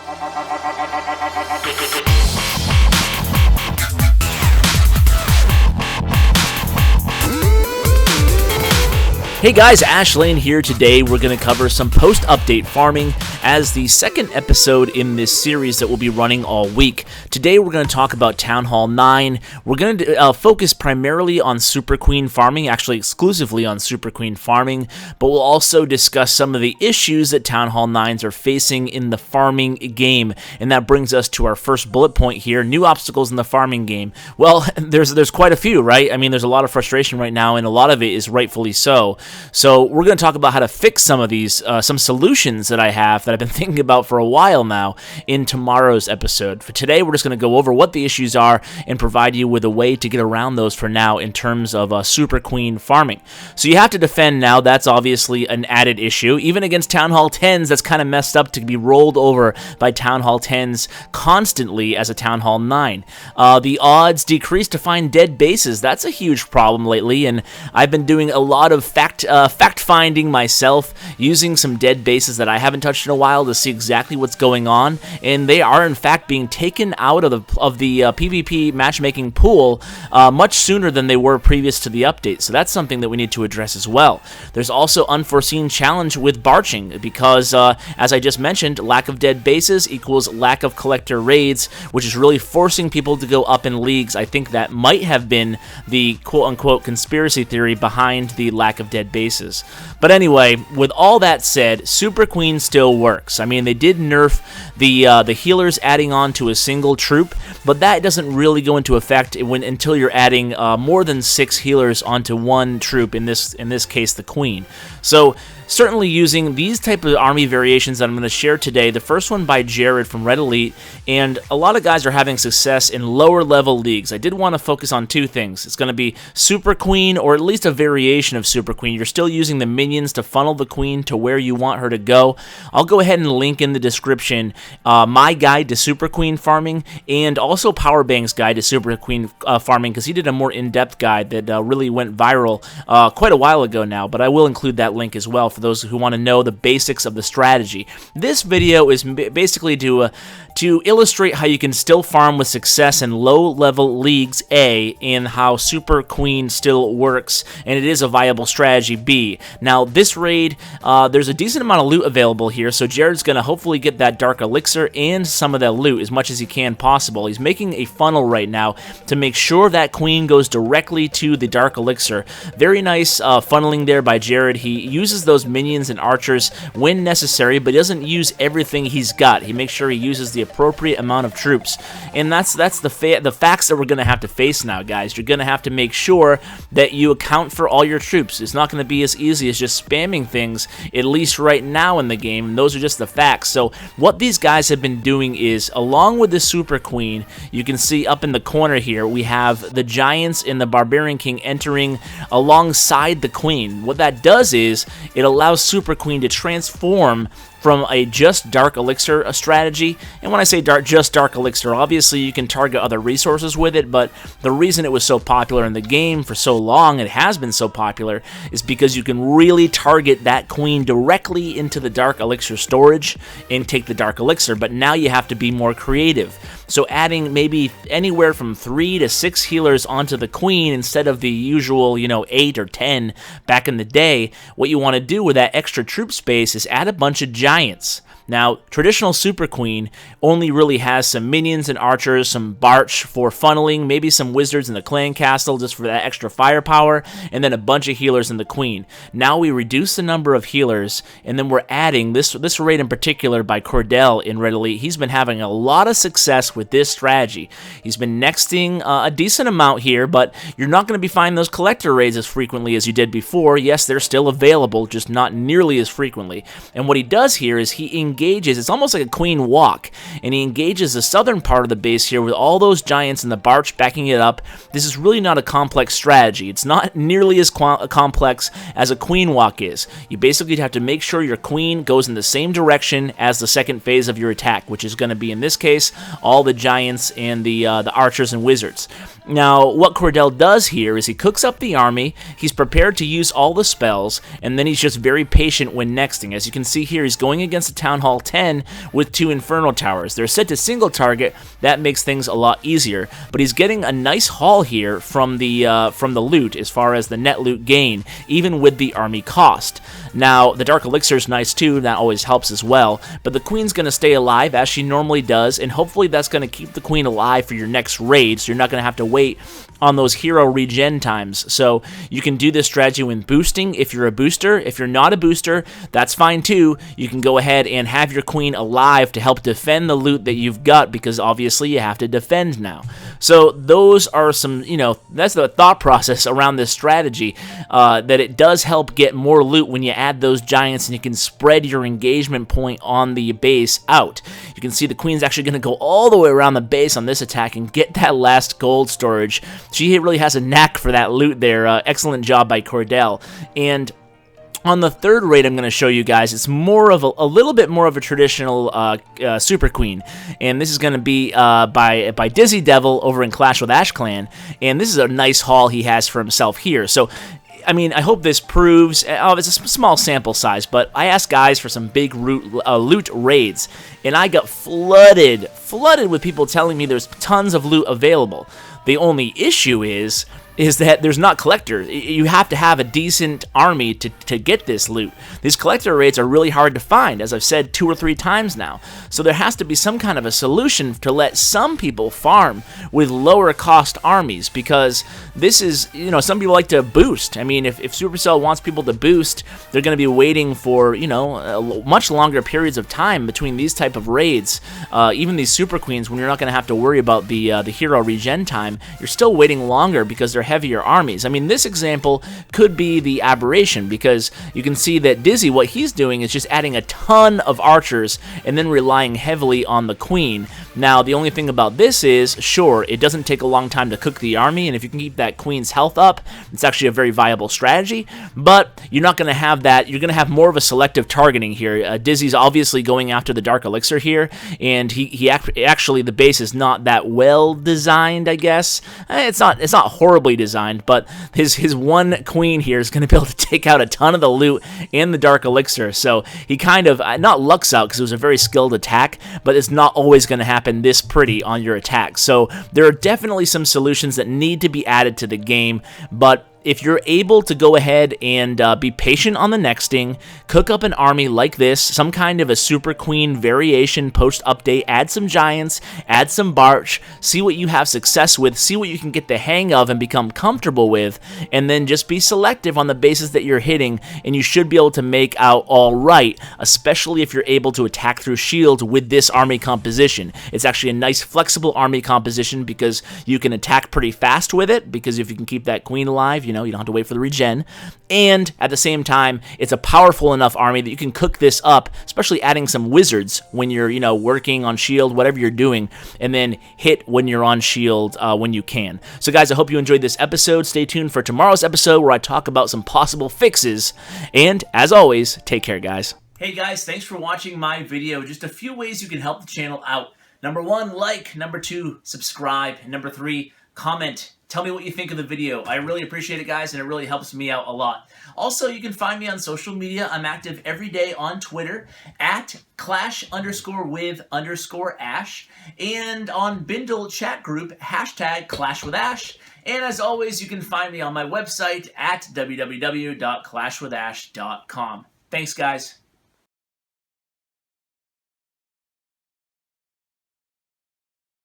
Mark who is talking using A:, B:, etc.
A: Hey guys, Ashlane here. Today we're going to cover some post-update farming as the second episode in this series that we'll be running all week. Today we're going to talk about Town Hall 9. We're going to focus primarily on SuperQueen farming, actually exclusively on SuperQueen farming, but we'll also discuss some of the issues that Town Hall 9s are facing in the farming game. And that brings us to our first bullet point here, new obstacles in the farming game. Well, there's quite a few, right? I mean, there's a lot of frustration right now, and a lot of it is rightfully so. So we're going to talk about how to fix some of these, some solutions that I have that I've been thinking about for a while now in tomorrow's episode. For today, we're just going to go over what the issues are and provide you with a way to get around those for now in terms of SuperQueen farming. So you have to defend now. That's obviously an added issue. Even against Town Hall 10s, that's kind of messed up to be rolled over by Town Hall 10s constantly as a Town Hall 9. The odds decrease to find dead bases. That's a huge problem lately, and I've been doing a lot of fact-finding myself, using some dead bases that I haven't touched in a while to see exactly what's going on, and they are in fact being taken out of the PvP matchmaking pool much sooner than they were previous to the update, so that's something that we need to address as well. There's also unforeseen challenge with barching, because as I just mentioned, lack of dead bases equals lack of collector raids, which is really forcing people to go up in leagues. I think that might have been the quote-unquote conspiracy theory behind the lack of dead bases. But anyway, with all that said, SuperQueen still works. I mean, they did nerf the healers adding on to a single troop, but that doesn't really go into effect until you're adding more than 6 healers onto one troop, in this case the Queen. So certainly using these type of army variations that I'm going to share today, the first one by Jared from Red Elite, and a lot of guys are having success in lower level leagues. I did want to focus on two things. It's going to be SuperQueen, or at least a variation of SuperQueen. You're still using the minions to funnel the Queen to where you want her to go. I'll go ahead and link in the description my guide to SuperQueen farming, and also Powerbang's guide to SuperQueen farming, because he did a more in-depth guide that really went viral quite a while ago now, but I will include that link as well for those who want to know the basics of the strategy. This video is basically to illustrate how you can still farm with success in low-level leagues, A, and how SuperQueen still works, and it is a viable strategy, B. Now, this raid, there's a decent amount of loot available here, so Jared's going to hopefully get that Dark Elixir and some of that loot as much as he can possible. He's making a funnel right now to make sure that Queen goes directly to the Dark Elixir. Very nice funneling there by Jared. He uses those minions and archers when necessary, but he doesn't use everything he's got. He makes sure he uses the appropriate amount of troops, and that's the facts that we're going to have to face now, guys. You're going to have to make sure that you account for all your troops. It's not going to be as easy as just spamming things, at least right now in the game, and those are just the facts. So what these guys have been doing is, along with the SuperQueen, you can see up in the corner here, we have the Giants and the Barbarian King entering alongside the Queen. What that does is, it allows SuperQueen to transform from a just Dark Elixir strategy. And when I say just Dark Elixir, obviously you can target other resources with it, but the reason it was so popular in the game for so long, it has been so popular, is because you can really target that Queen directly into the Dark Elixir storage and take the Dark Elixir, but now you have to be more creative. So adding maybe anywhere from 3 to 6 healers onto the Queen instead of the usual, 8 or 10 back in the day, what you want to do with that extra troop space is add a bunch of Giants. Now, traditional SuperQueen only really has some minions and archers, some BARCH for funneling, maybe some wizards in the clan castle just for that extra firepower, and then a bunch of healers in the Queen. Now we reduce the number of healers, and then we're adding this raid in particular by Cordell in Red Elite. He's been having a lot of success with this strategy. He's been nexting a decent amount here, but you're not going to be finding those collector raids as frequently as you did before. Yes, they're still available, just not nearly as frequently. And what he does here is he engages, it's almost like a Queen walk, and he engages the southern part of the base here with all those Giants and the BARCH backing it up. This is really not a complex strategy. It's not nearly as complex as a Queen walk is. You basically have to make sure your Queen goes in the same direction as the second phase of your attack, which is going to be, in this case, all the Giants and the archers and wizards. Now, what Cordell does here is he cooks up the army, he's prepared to use all the spells, and then he's just very patient when nexting. As you can see here, he's going against the Town Hall 10 with 2 Inferno Towers. They're set to single target. That makes things a lot easier, but he's getting a nice haul here from the loot as far as the net loot gain, even with the army cost. Now, the Dark Elixir is nice too, that always helps as well, but the Queen's going to stay alive as she normally does, and hopefully that's going to keep the Queen alive for your next raid, so you're not going to have to wait on those hero regen times. So you can do this strategy when boosting if you're a booster. If you're not a booster, that's fine too. You can go ahead and have your Queen alive to help defend the loot that you've got, because obviously you have to defend now. So those are some, that's the thought process around this strategy, that it does help get more loot when you add those giants, and you can spread your engagement point on the base out. You can see the Queen's actually going to go all the way around the base on this attack and get that last gold storage. She really has a knack for that loot there. Excellent job by Cordell. And on the third raid I'm going to show you guys, it's more of a little bit more of a traditional Super Queen, and this is going to be by Dizzy Devil over in Clash with Ash Clan, and this is a nice haul he has for himself here. So I mean, I hope this proves, it's a small sample size, but I asked guys for some big loot raids, and I got flooded with people telling me there's tons of loot available. The only issue is that there's not collectors. You have to have a decent army to get this loot. These collector raids are really hard to find, as I've said 2 or 3 times now. So there has to be some kind of a solution to let some people farm with lower cost armies, because this is, some people like to boost. I mean, if Supercell wants people to boost, they're going to be waiting for, much longer periods of time between these type of raids. Even these Super Queens, when you're not going to have to worry about the hero regen time, you're still waiting longer because they're heavier armies. I mean, this example could be the aberration, because you can see that Dizzy, what he's doing is just adding a ton of archers and then relying heavily on the Queen. Now, the only thing about this is, sure, it doesn't take a long time to cook the army, and if you can keep that Queen's health up, it's actually a very viable strategy, but you're not going to have that. You're going to have more of a selective targeting here. Dizzy's obviously going after the Dark Elixir here, and he actually, the base is not that well designed, I guess. It's not horribly designed, but his one Queen here is going to be able to take out a ton of the loot and the Dark Elixir, so he kind of, not lucks out because it was a very skilled attack, but it's not always going to happen this pretty on your attack. So there are definitely some solutions that need to be added to the game, but if you're able to go ahead and be patient on the nexting, cook up an army like this, some kind of a Super Queen variation post-update, add some giants, add some Barch, see what you have success with, see what you can get the hang of and become comfortable with, and then just be selective on the bases that you're hitting, and you should be able to make out all right, especially if you're able to attack through shield with this army composition. It's actually a nice flexible army composition because you can attack pretty fast with it, because if you can keep that Queen alive, you don't have to wait for the regen, and at the same time, it's a powerful enough army that you can cook this up, especially adding some wizards when you're, working on shield, whatever you're doing, and then hit when you're on shield when you can. So guys, I hope you enjoyed this episode. Stay tuned for tomorrow's episode where I talk about some possible fixes, and as always, take care, guys. Hey guys, thanks for watching my video. Just a few ways you can help the channel out. Number 1, like. Number 2, subscribe. And number 3, comment. Tell me what you think of the video. I really appreciate it, guys, and it really helps me out a lot. Also, you can find me on social media. I'm active every day on Twitter at @clash_with_ash, and on Bindle chat group #ClashWithAsh. And as always, you can find me on my website at www.clashwithash.com. Thanks, guys.